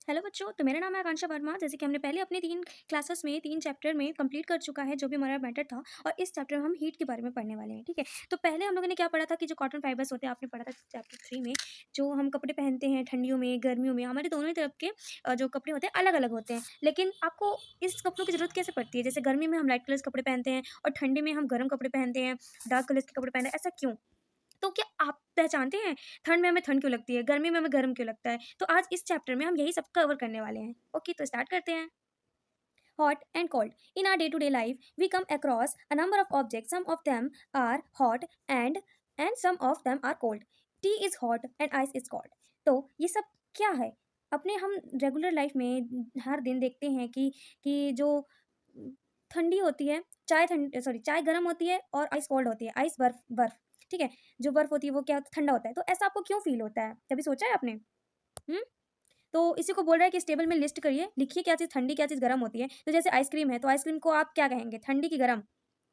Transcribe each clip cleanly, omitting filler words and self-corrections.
Hello बच्चों, तो मेरा नाम है आकांक्षा वर्मा। जैसे कि हमने पहले अपने 3 क्लासेस में 3 चैप्टर में कंप्लीट कर चुका है जो भी हमारा मैटर था, और इस चैप्टर में हम हीट के बारे में पढ़ने वाले हैं, ठीक है? तो पहले हम लोगों ने क्या पढ़ा था कि जो कॉटन फाइबर्स होते हैं, आपने पढ़ा था चैप्टर 3 में, जो हम कपड़े पहनते हैं ठंडियों में, गर्मियों में, हमारे दोनों ही तरफ के जो कपड़े होते हैं अलग-अलग होते हैं। लेकिन आपको इस कपड़ों की ज़रूरत कैसे पड़ती है? जैसे गर्मी में हम लाइट कलर्स कपड़े पहनते हैं और ठंडी में हम गर्म कपड़े पहनते हैं, डार्क कलर्स के कपड़े पहनते हैं, ऐसा क्यों? तो क्या आप पहचानते हैं ठंड में हमें ठंड क्यों लगती है, गर्मी में हमें गर्म क्यों लगता है? तो आज इस चैप्टर में हम यही सब कवर करने वाले हैं। ओके, तो स्टार्ट करते हैं। Hot and cold. In our day-to-day life, we come across a number of objects. Some of them are hot and some of them are cold. Tea is hot and ice is cold. तो ये सब क्या है? अपने हम regular life में हर दिन देखते हैं कि जो ठंडी होती है, चाय गर्म होती है और आइस कोल्ड होती है। आइस बर्फ बर्फ, ठीक है? जो बर्फ होती है वो क्या ठंडा होता है। तो ऐसा आपको क्यों फील होता है? कभी सोचा है आपने? हुँ? तो इसी को बोल रहा है कि इस टेबल में लिस्ट करिए, लिखिए क्या चीज़ ठंडी, क्या चीज़ गरम होती है। तो जैसे आइसक्रीम है, तो आइसक्रीम को आप क्या कहेंगे? ठंडी की गरम?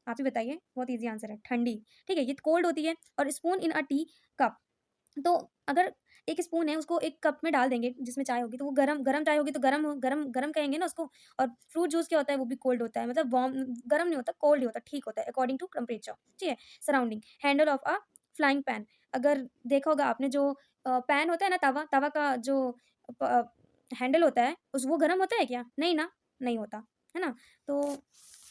आप ही बताइए, बहुत ईज़ी आंसर है, ठंडी। ठीक है? ये कोल्ड होती है। और spoon in a tea cup, तो अगर एक स्पून है, उसको एक कप में डाल देंगे जिसमें चाय होगी, तो वो गरम गरम चाय होगी तो गरम गरम गरम कहेंगे ना उसको। और फ्रूट जूस क्या होता है? वो भी कोल्ड होता है, मतलब वार्म, गरम नहीं होता, कोल्ड ही होता है, ठीक होता है अकॉर्डिंग टू टेम्परेचर, ठीक है? Surrounding, handle of a flying pan. अगर देखा होगा आपने, जो पैन होता है ना, तवा तवा का जो प हैंडल होता है, उस वो गरम होता है क्या? नहीं ना, नहीं होता, है ना? तो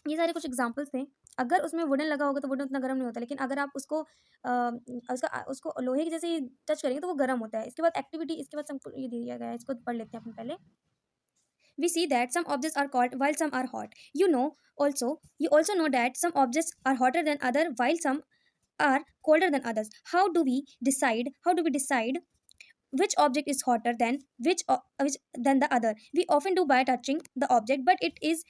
ये सारे कुछ एग्ज़ाम्पल्स थे। अगर उसमें वुडन लगा होगा तो वुडन उतना गरम नहीं होता, लेकिन अगर आप उसको उसको लोहे के जैसे ही टच करेंगे तो वो गरम होता है। इसके बाद एक्टिविटी, इसके बाद हमको ये दिया गया है, इसको पढ़ लेते हैं अपन पहले। We see that some objects are cold while some are hot. You also know that some objects are hotter than other while some are colder than others. How do we decide which object is hotter than which than the other? We often do by touching the object, but it is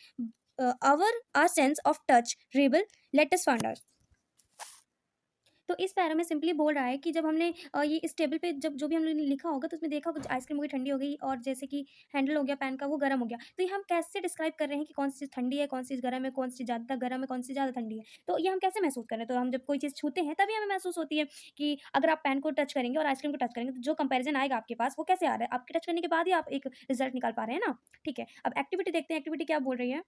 our sense of touch rebel. Let us find out. तो इस para में simply बोल रहा है कि जब हमने ये इस टेबल पे जब जो भी हमने लिखा होगा, तो उसमें देखा होगा आइसक्रीम हो गई ठंडी हो गई, और जैसे कि हैंडल हो गया पैन का वो गर्म हो गया। तो ये हम कैसे डिस्क्राइब कर रहे हैं कि कौन सी चीज़ ठंडी है, कौन सी चीज़ गर्म है, कौन सी चीज़ ज़्यादा गर्म है, कौन सी ज़्यादा ठंडी है। तो ये हम कैसे महसूस कर रहे हैं? तो हम जब कोई चीज़ छूते हैं तभी हमें महसूस होती है कि अगर आप पैन को टच करेंगे और आइसक्रीम को टच करेंगे, तो जो कंपैरिजन आएगा आपके पास वो कैसे आ रहा है? आपके टच करने के बाद ही आप एक रिजल्ट निकाल पा रहे हैं ना? ठीक है, अब एक्टिविटी देखते हैं, एक्टिविटी क्या बोल रही है।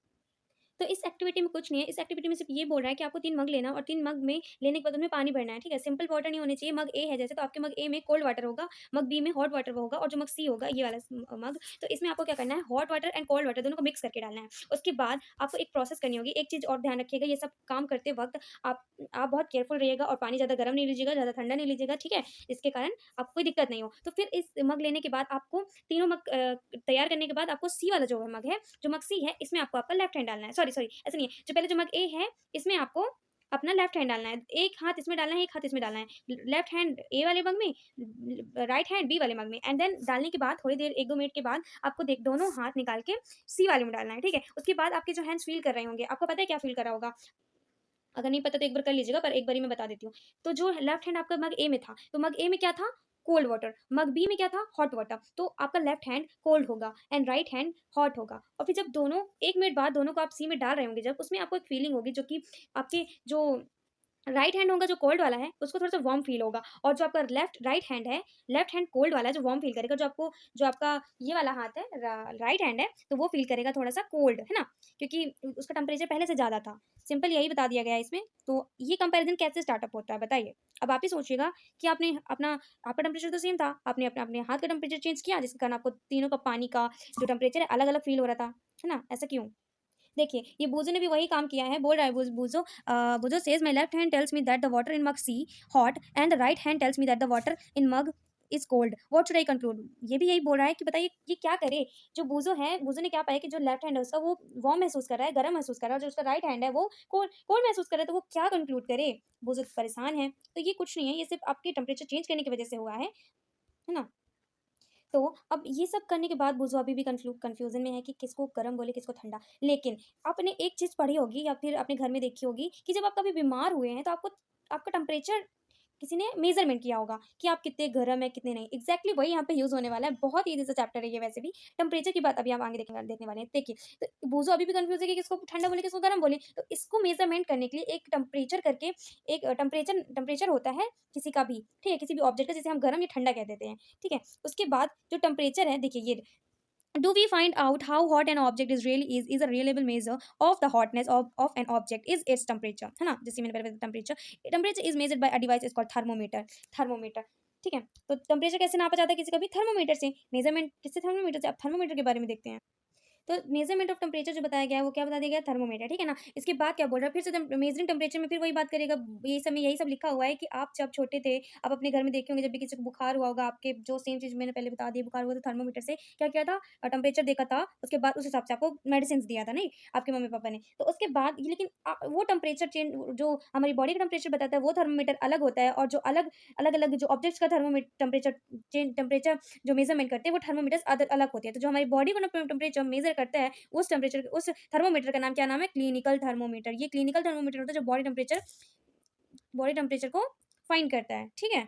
तो इस एक्टिविटी में कुछ नहीं है, इस एक्टिविटी में सिर्फ ये बोल रहा है कि आपको 3 मग लेना, और 3 मग में लेने के बाद उनमें पानी भरना है, ठीक है? सिंपल वाटर नहीं होने चाहिए। मग ए है जैसे, तो आपके मग ए में कोल्ड वाटर होगा, मग बी में हॉट वाटर होगा, और जो मग सी होगा ये वाला मग, तो इसमें आपको क्या करना है, hot water and cold water दोनों को मिक्स करके डालना है। उसके बाद आपको एक प्रोसेस करनी होगी। एक चीज़ और ध्यान रखिएगा, ये सब काम करते वक़्त आप बहुत केयरफुल रहिएगा, और पानी ज़्यादा गर्म नहीं लीजिएगा, ज़्यादा ठंडा नहीं लीजिएगा, ठीक है? जिसके कारण आपको कोई दिक्कत नहीं हो। तो फिर इस मग लेने के बाद आपको तीनों मग तैयार करने के बाद आपको सी वाला जो मग है, जो मग सी है, इसमें आपको आपका लेफ्ट हैंड डालना है। सॉरी, सॉरी, ऐसा नहीं है। जो पहले जो मग ए है, इसमें आपको अपना लेफ्ट हैंड डालना है। एक हाथ इसमें डालना है, एक हाथ इसमें डालना है। लेफ्ट हैंड ए वाले मग में, राइट हैंड बी वाले मग में, एंड देन डालने के बाद थोड़ी देर 1-2 मिनट के बाद आपको देख दोनों हाथ निकाल के सी वाले में डालना है, ठीक है? उसके बाद आपके जो हैंड्स फ़ील कर रहे होंगे, आपको पता है क्या फ़ील कर रहा होगा? अगर नहीं पता तो एक बार कर लीजिएगा, पर एक बारी मैं बता देती हूँ। तो जो लेफ्ट हैंड आपका मग ए में था, तो मग ए में क्या था? Cold water. मग बी में क्या था? Hot water. तो आपका लेफ्ट हैंड कोल्ड होगा एंड राइट हैंड हॉट होगा। और फिर जब दोनों 1 मिनट बाद दोनों को आप सी में डाल रहे होंगे जब, उसमें आपको एक फीलिंग होगी जो कि आपके जो राइट हैंड होगा जो कोल्ड वाला है, उसको थोड़ा-सा वार्म फ़ील होगा, और जो आपका राइट हैंड है, लेफ्ट हैंड कोल्ड वाला है जो वार्म फ़ील करेगा, जो आपका ये वाला हाथ है, राइट हैंड है, तो वो फ़ील करेगा थोड़ा-सा कोल्ड, है ना? क्योंकि उसका टेम्परेचर पहले से ज़्यादा था। सिंपल यही बता दिया गया है इसमें। तो ये कंपैरिज़न कैसे स्टार्टअप होता है बताइए? अब आप ही सोचिएगा कि आपका टेम्परेचर तो सेम था, आपने अपने अपने हाथ का टेम्परेचर चेंज किया, जिसके कारण आपको तीनों का पानी का जो टेम्परेचर है अलग-अलग फ़ील हो रहा था, है ना? ऐसा क्यों? देखिए, ये बोज़ो ने भी वही काम किया है, बोल रहा है Bozo says my left hand tells me that the water in mug C hot and the right hand tells me that the water in mug is cold, what should I conclude? ये भी यही बोल रहा है कि बताइए ये क्या करे? जो बोज़ो है, बोज़ो ने क्या पाया कि जो लेफ्ट हैंड है उसका वो वार्म महसूस कर रहा है, गर्म महसूस कर रहा है, और जो उसका राइट हैंड है वो कोल्ड कोल्ड महसूस कर रहा है, तो वो क्या कंक्लूड करे? बोज़ो परेशान है। तो ये कुछ नहीं है, ये सिर्फ़ आपके टेम्परेचर चेंज करने की वज़ह से हुआ है ना? तो अब ये सब करने के बाद बुज़ो अभी भी कन्फ्यूज़न में है कि किसको गरम बोले, किसको ठंडा। लेकिन आपने एक चीज़ पढ़ी होगी या फिर अपने घर में देखी होगी कि जब आप कभी बीमार हुए हैं, तो आपको आपका टेम्परेचर किसी ने मेज़रमेंट किया होगा कि आप कितने गरम हैं, कितने नहीं। एग्ज़ैक्टली वही यहाँ पे यूज़ होने वाला है। बहुत ईज़ी सा चैप्टर है ये वैसे भी। टेम्परेचर की बात अभी हम आगे देखने वाले हैं। देखिए, तो बुज़ो अभी भी कन्फ्यूज़ है कि किसको ठंडा बोले, किसको गरम बोले। तो इसको मेज़रमेंट करने के लिए एक टेम्परेचर करके एक टेम्परेचर होता है किसी का भी, ठीक है? किसी भी ऑब्जेक्ट का, जिसे हम गरम या ठंडा कह देते हैं, ठीक है? उसके बाद जो टेम्परेचर है, देखिए ये Do we find out how hot an object is really is a reliable measure of the hotness of an object is its temperature, है ना, जैसे मैंने पहले बताया temperature is measured by a device is called thermometer. Thermometer, ठीक है। तो temperature कैसे नापा जाता है किसी का भी? थर्मोमीटर से। मेजरमेंट किससे? थर्मोमीटर से। अब थर्मोमीटर के बारे में देखते हैं। तो मेजरमेंट ऑफ टेम्परेचर जो बताया गया है वो क्या बता दिया गया? थर्मोमीटर, ठीक है ना। इसके बाद क्या बोल रहा है? फिर से मेजरिंग टेम्परेचर में फिर वही बात करेगा। ये सब में यही सब लिखा हुआ है कि आप जब छोटे थे, आप अपने घर में देखे होंगे, जब भी किसी को बुखार हुआ होगा, आपके जो सेम चीज मैंने पहले बता दी, बुखार हुआ तो थर्मोमीटर से क्या किया था? टेम्परेचर देखा था, उसके बाद उस हिसाब से आपको मेडिसिन दिया था, नहीं आपके मम्मी पापा ने। तो उसके बाद लेकिन वो टेम्परेचर चेंज जो हमारी बॉडी का टेम्परेचर बताता है वो थर्मोमीटर अलग होता है, और जो अलग अलग अलग जो ऑब्जेक्ट्स का थर्मोमीटर टेम्परेचर जो मेजरमेंट करते हैं वो थर्मोमीटर्स अलग होते हैं। तो जो हमारी बॉडी को टेम्परेचर मेजर करता है उस थर्मोमीटर का नाम क्या नाम है? Clinical thermometer. ये क्लिनिकल थर्मोमीटर होता है जो बॉडी टेम्परेचर को फाइंड करता है, ठीक है।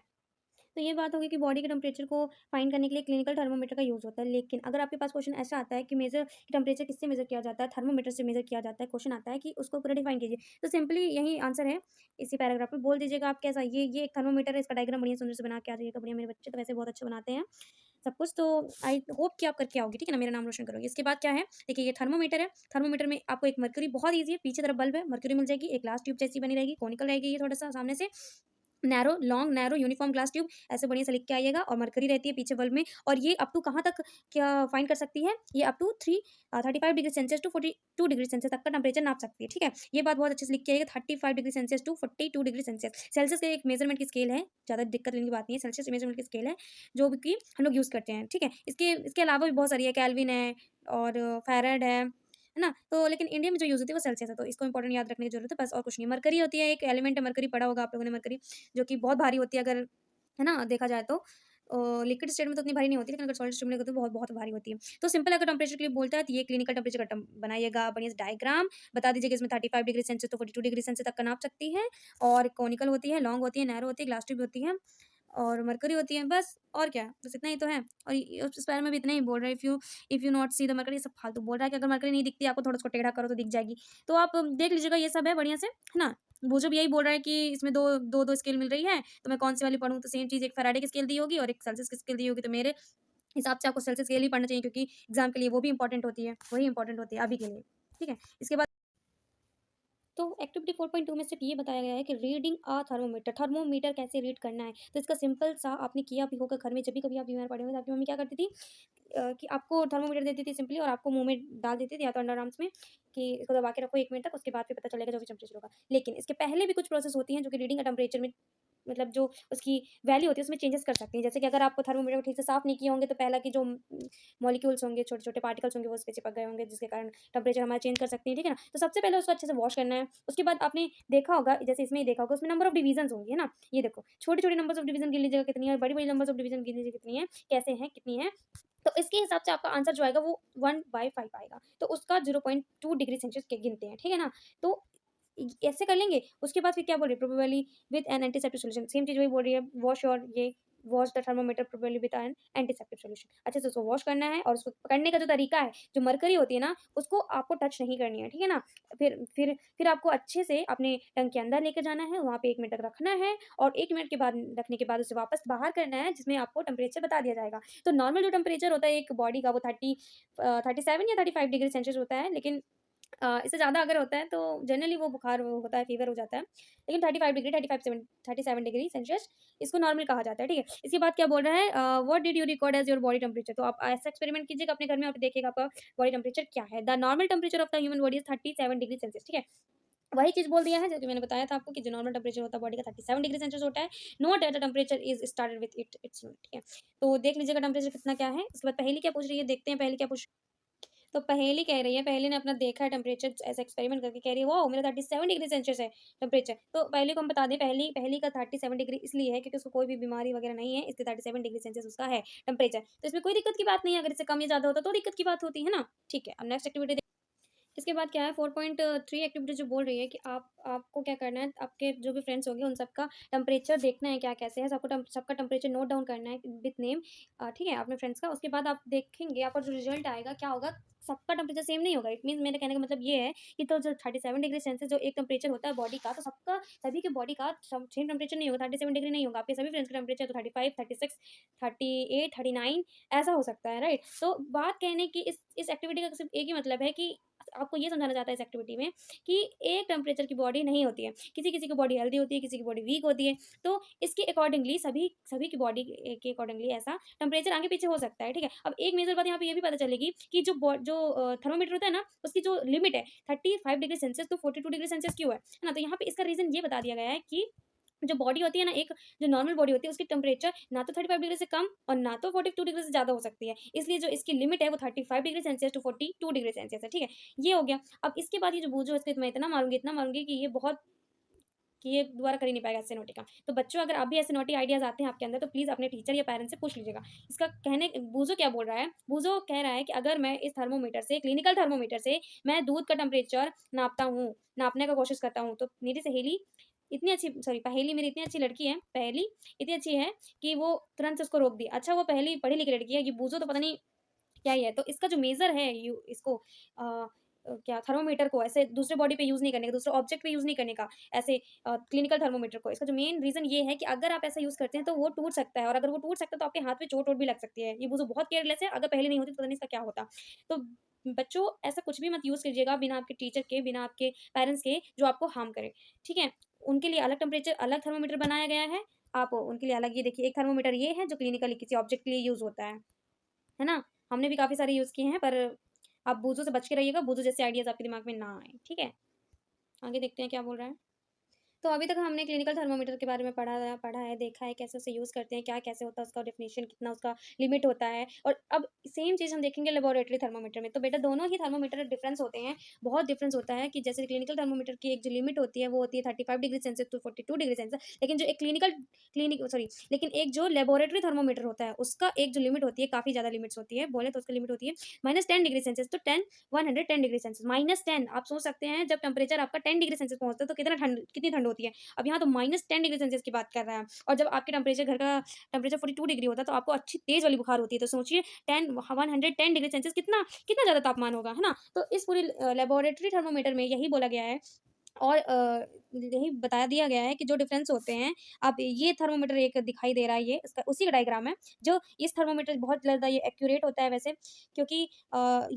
तो ये बात होगी कि बॉडी के टेम्परेचर को फाइंड करने के लिए क्लिनिकल थर्मोमीटर का यूज़ होता है। लेकिन अगर आपके पास क्वेश्चन ऐसा आता है कि टेम्परेचर किससे मेजर किया जाता है? थर्मोमीटर से मेजर किया जाता है। क्वेश्चन आता है कि उसको पूरा डिफाइन कीजिए। तो सिंपली यही आंसर है इसी पैराग्राफ में। बोल दीजिएगा आप कैसा। ये एक थर्मोमीटर है, इसका डायग्राम बढ़िया सुंदर से बना के आ जाइएगा। बढ़िया, मेरे बच्चे तो वैसे बहुत अच्छा बनाते हैं सब कुछ। तो आई होप कि आप करके आओगे, ठीक है ना, मेरा नाम रोशन करोगे। इसके बाद क्या है? देखिए, ये थर्मोमीटर है। थर्मोमीटर में आपको एक मरकरी, बहुत ईजी है, पीछे तरफ बल्ब है, मरकरी मिल जाएगी। एक ग्लास ट्यूब जैसी बनी रहेगी, कोनिकल रहेगी ये थोड़ा सा सामने से। Long narrow uniform glass tube, ऐसे बढ़िया से लिख के आइएगा। और मरकरी रहती है पीछे बल्ब में। और ये अप टू कहाँ तक क्या फाइंड कर सकती है? ये up to 35 degree Celsius to 42 degree Celsius तक का टेम्परेचर नाप सकती है, ठीक है। ये बात बहुत अच्छे से लिख के आइएगा। 35 degree Celsius to 42 degree Celsius. Celsius का एक मेजरमेंट की स्केल है, ज़्यादा दिक्कत लेने की बात नहीं है। सेल्सियस मेजरमेंट की स्केल है जो कि हम लोग यूज़ करते हैं, ठीक है। इसके अलावा भी बहुत सारी है, कैल्विन है और फैरेड है ना। तो लेकिन इंडिया में जो यूज़ होती है वो सेल्सियस है, तो इसको इंपॉर्टेंट याद रखने की जरूरत है, बस और कुछ नहीं। मरकरी होती है, एक एलिमेंट है, मरकरी पढ़ा होगा आप लोगों ने। मरकरी जो कि बहुत भारी होती है, अगर है ना देखा जाए तो। लिक्विड स्टेट में तो उतनी भारी नहीं होती, लेकिन अगर सॉलिड स्टेट में देखो तो बहुत बहुत भारी होती है। तो सिंपल अगर टेम्परेचर के लिए बोलता है तो ये क्लिनिकल टेम्परेचर का टर्म बनाइएगा, बढ़िया से डायग्राम बता दीजिए कि इसमें 35 डिग्री सेल्सियस तो 42 डिग्री सेल्सियस तक का नाप सकती है। और कोनिकल होती है, लॉन्ग होती है, नैरो होती है, ग्लास ट्यूब होती है और मरकरी होती है, बस और क्या, बस इतना ही तो है। और उस बारे में भी इतना ही बोल रहा है। If you not see the mercury, सब फालतू बोल रहा है कि अगर मरकरी नहीं दिखती आपको, थोड़ा उसको टेढ़ा करो तो दिख जाएगी। तो आप देख लीजिएगा, ये सब है बढ़िया से, है ना। वो जब यही बोल रहा है कि इसमें दो स्केल मिल रही है, तो मैं कौन सी वाली पढ़ूँ? तो सेम चीज़, एक फैराडे की स्केल दी होगी और एक सेल्सियस की स्केल दी होगी। तो मेरे हिसाब से आपको सेल्सियस स्केल ही पढ़ना चाहिए, क्योंकि एग्जाम के लिए वो भी इंपॉर्टेंट होती है, वही इंपॉर्टेंट होती है अभी के लिए, ठीक है। इसके बाद तो एक्टिविटी 4.2 में सिर्फ ये बताया गया है कि रीडिंग अ थर्मोमीटर, थर्मोमीटर कैसे रीड करना है। तो इसका सिंपल सा आपने किया भी होगा घर में, जब भी कभी आप बीमार पड़े होंगे, तो आपकी मम्मी क्या करती थी कि आपको थर्मोमीटर देती थी सिंपली, और आपको मुंह में डाल देती थी या तो अंडर आर्म्स में कि इसको दबा के रखो 1 मिनट तक, उसके बाद फिर पता चलेगा जो भी टेम्परेचर होगा। लेकिन इसके पहले भी कुछ प्रोसेस होती हैं जो कि रीडिंग का टेम्परेचर में, मतलब जो उसकी वैल्यू होती है उसमें चेंजेस कर सकती हैं। जैसे कि अगर आपको थर्मोमीटर को ठीक से साफ नहीं किए होंगे, तो पहला की जो मॉलिक्यूल्स होंगे, छोटे छोटे पार्टिकल्स होंगे, वो उस पे चिपक गए होंगे, जिसके कारण टेम्परेचर हमारा चेंज कर सकती है, ठीक है ना। तो सबसे पहले उसको अच्छे से वॉश करना है। उसके बाद आपने देखा होगा, जैसे इसमें ही देखा होगा, उसमें नंबर ऑफ डिवीजन होंगी, है ना। ये देखो, छोटे छोटे नंबर्स ऑफ डिवीजन गिन लीजिएगा कितनी है, बड़ी बड़ी नंबर्स ऑफ डिवीजन गिन लीजिए कितनी है, कैसे है, कितनी है। तो इसके हिसाब से आपका आंसर जो आएगा वो 1/5 आएगा। तो उसका 0.2 डिग्री सेल्सियस के गिनते हैं, ठीक है ना। तो ऐसे कर लेंगे। उसके बाद फिर क्या बोल रही है? Probably with an antiseptic solution, same चीज़ वही बोल रही है। Wash the thermometer probably with an antiseptic solution. अच्छे से उसको वॉश करना है, और उसको पकड़ने का जो तरीका है, जो मरकरी होती है ना, उसको आपको टच नहीं करनी है, ठीक है ना। फिर आपको अच्छे से अपने टंग के अंदर लेके जाना है, वहाँ पे 1 मिनट तक रखना है, और 1 मिनट के बाद रखने के बाद उसे वापस बाहर करना है, जिसमें आपको टेम्परेचर बता दिया जाएगा। तो नॉर्मल जो टेम्परेचर होता है एक बॉडी का, वो 37 या 35 डिग्री सेल्सियस होता है। लेकिन इससे ज़्यादा अगर होता है तो जनरली वो बुखार होता है, फीवर हो जाता है। लेकिन 37 डिग्री सेल्सियस इसको नॉर्मल कहा जाता है, ठीक है। इसके बाद क्या बोल रहा है? What did you record as your body temperature? तो आप ऐसा एक्सपेरिमेंट कीजिएगा अपने घर में, और देखिएगा आपका बॉडी टेम्परेचर क्या है। The normal temperature of the human body is 37 degree Celsius, ठीक है। वही चीज़ बोल दिया है जो कि मैंने बताया था आपको, कि जो नॉर्मल टेम्परेचर होता है बॉडी का 37 डिग्री सेल्सियस होता है। Note that the temperature is started with its unit, ठीक है। तो देख लीजिएगा टेम्परेचर कितना क्या है। उसके बाद पहेली क्या पूछ रही है, देखते हैं पहेली क्या पूछ। तो पहेली कह रही है, पहेली ने अपना देखा है टेम्परेचर, ऐसा एक्सपेरिमेंट करके कह रही है वाओ मेरा 37 डिग्री सेल्सियस है टेम्परेचर। तो पहले को हम बता दें, पहली पहली का 37 डिग्री इसलिए है क्योंकि उसको कोई भी बीमारी वगैरह नहीं है, इसलिए 37 डिग्री सेल्सियस उसका है टेम्परेचर। तो इसमें कोई दिक्कत की बात नहीं है, अगर इससे कम या ज़्यादा होता तो दिक्कत की बात होती है ना। ठीक है, अब नेक्स्ट एक्टिविटी इसके बाद क्या है 4.3 एक्टिविटी जो बोल रही है कि आपको क्या करना है, आपके जो भी फ्रेंड्स होंगे उन सबका टेम्परेचर देखना है क्या कैसे है, सबका टेम्परेचर नोट डाउन करना है विथ नेम, ठीक है, अपने फ्रेंड्स का। उसके बाद आप देखेंगे आपका जो रिजल्ट आएगा क्या होगा, सबका टेम्परेचर सेम नहीं होगा। इट मीन्स मेरे कहने का मतलब ये है कि तो जो 37 डिग्री सेल्सियस जो एक टेम्परेचर होता है बॉडी का, तो सबका सभी के बॉडी का सेम टेम्परेचर नहीं होगा, 37 डिग्री नहीं होगा। आपके सभी फ्रेंड्स का टेम्परेचर तो 35, 36, 38, 39 ऐसा हो सकता है, राइट। तो बात कहने की इस एक्टिविटी का सिर्फ एक ही मतलब है कि आपको ये समझाना चाहता है इस एक्टिविटी में कि एक टेम्परेचर की बॉडी नहीं होती है, किसी किसी की बॉडी हेल्दी होती है, किसी की बॉडी वीक होती है। तो इसके अकॉर्डिंगली सभी सभी की बॉडी के अकॉर्डिंगली ऐसा टेम्परेचर आगे पीछे हो सकता है, ठीक है। अब एक मेजर बात यहाँ पे ये भी पता चलेगी कि जो थर्मोमीटर होता है ना, उसकी जो लिमिट है 35 degree Celsius to 42 degree Celsius क्यों है ना। तो यहाँ पे इसका रीजन ये बता दिया गया है कि जो बॉडी होती है ना, एक जो नॉर्मल बॉडी होती है उसकी टेम्परेचर ना तो 35 डिग्री से कम और ना तो 42 डिग्री से ज़्यादा हो सकती है। इसलिए जो इसकी लिमिट है वो 35 degree Celsius to 42 degree Celsius है, ठीक है। ये हो गया। अब इसके बाद ये जो बूझो इसके मैं इतना मारूंगी कि ये बहुत कि ये दोबारा कर ही नहीं पाएगा ऐसे नोटी काम। तो बच्चों अगर आप भी ऐसे नोटी आइडियाज़ आते हैं आपके अंदर तो प्लीज़ अपने टीचर या पेरेंट्स से पूछ लीजिएगा। इसका कहने बूझो क्या बोल रहा है? बूझो कह रहा है कि अगर मैं इस थर्मोमीटर से क्लिनिकल थर्मोमीटर से मैं दूध का टेम्परेचर नापता हूँ, नापने का कोशिश करता हूँ, तो मेरी सहेली इतनी अच्छी सॉरी पहेली मेरी इतनी अच्छी लड़की है, पहेली इतनी अच्छी है कि वो तुरंत से उसको रोक दी। अच्छा वो पहेली पढ़ी लिखी लड़की है, ये बूझो तो पता नहीं क्या ही है। तो इसका जो मेज़र है यू इसको क्या थर्मोमीटर को ऐसे दूसरे बॉडी पे यूज़ नहीं करने का, दूसरे ऑब्जेक्ट पे यूज़ नहीं करने का, ऐसे क्लिनिकल थर्मोमीटर को। इसका जो मेन रीज़न ये है कि अगर आप ऐसा यूज़ करते हैं तो वो टूट सकता है और अगर वो टूट सकता है तो आपके हाथ में चोट-वोट भी लग सकती है। ये बुज़ुर्ग बहुत केयरलेस है, अगर पहले नहीं होती तो पता नहीं इसका क्या होता। तो बच्चों ऐसा कुछ भी मत यूज़ कीजिएगा बिना आपके टीचर के, बिना आपके पेरेंट्स के जो आपको हार्म करे, ठीक है? उनके लिए अलग टेम्परेचर अलग थर्मोमीटर बनाया गया है, आप उनके लिए अलग। ये देखिए एक थर्मोमीटर ये है जो क्लिनिकली किसी ऑब्जेक्ट के लिए यूज़ होता है ना? हमने भी काफ़ी सारे यूज़ किए हैं, पर आप बूज़ों से बच के रहिएगा, बूज़ों जैसे आइडियाज़ आपके दिमाग में ना आएँ, ठीक है? आगे देखते हैं क्या बोल रहा है। तो अभी तक हमने क्लिनिकल थर्मामीटर के बारे में पढ़ा है, देखा है कैसे उसे यूज़ करते हैं, क्या कैसे होता है उसका डेफिनेशन, कितना उसका लिमिट होता है। और अब सेम चीज़ हम देखेंगे लेबोरेटरी थर्मामीटर में। तो बेटा दोनों ही थर्मामीटर डिफरेंस होते हैं, बहुत डिफरेंस होता है कि जैसे क्लिनिकल थर्मामीटर की एक जो लिमिट होती है वो होती है 35 degree Celsius to 42 degree Celsius. लेकिन जो एक लेकिन एक जो लेबोरेटरी थर्मामीटर होता है उसका एक जो लिमिट होती है, काफ़ी ज़्यादा लिमिट्स होती है, बोले तो उसकी लिमिट होती है -10 degree Celsius to 110 degree Celsius. -10 आप सोच सकते हैं जब टेम्परेचर आपका 10 डिग्री सेल्सियस पहुँचता है तो कितनी ठंड होती है। अब यहाँ तो -10 डिग्री सेल्सियस की बात कर रहा है और जब आपके टेम्परेचर घर का टेम्परेचर 42 डिग्री होता है तो आपको अच्छी तेज़ वाली बुखार होती है। तो सोचिए 110 डिग्री सेल्सियस कितना कितना ज़्यादा तापमान होगा, है ना? तो इस पूरी लेबोरेटरी थर्मामीटर में यही बोला गया है और यही बता दिया गया है कि जो डिफरेंस होते हैं, अब ये थर्मामीटर एक दिखाई दे रहा है, ये इसका उसी का डायग्राम है। जो इस थर्मामीटर बहुत ज़्यादा ये एक्यूरेट होता है वैसे, क्योंकि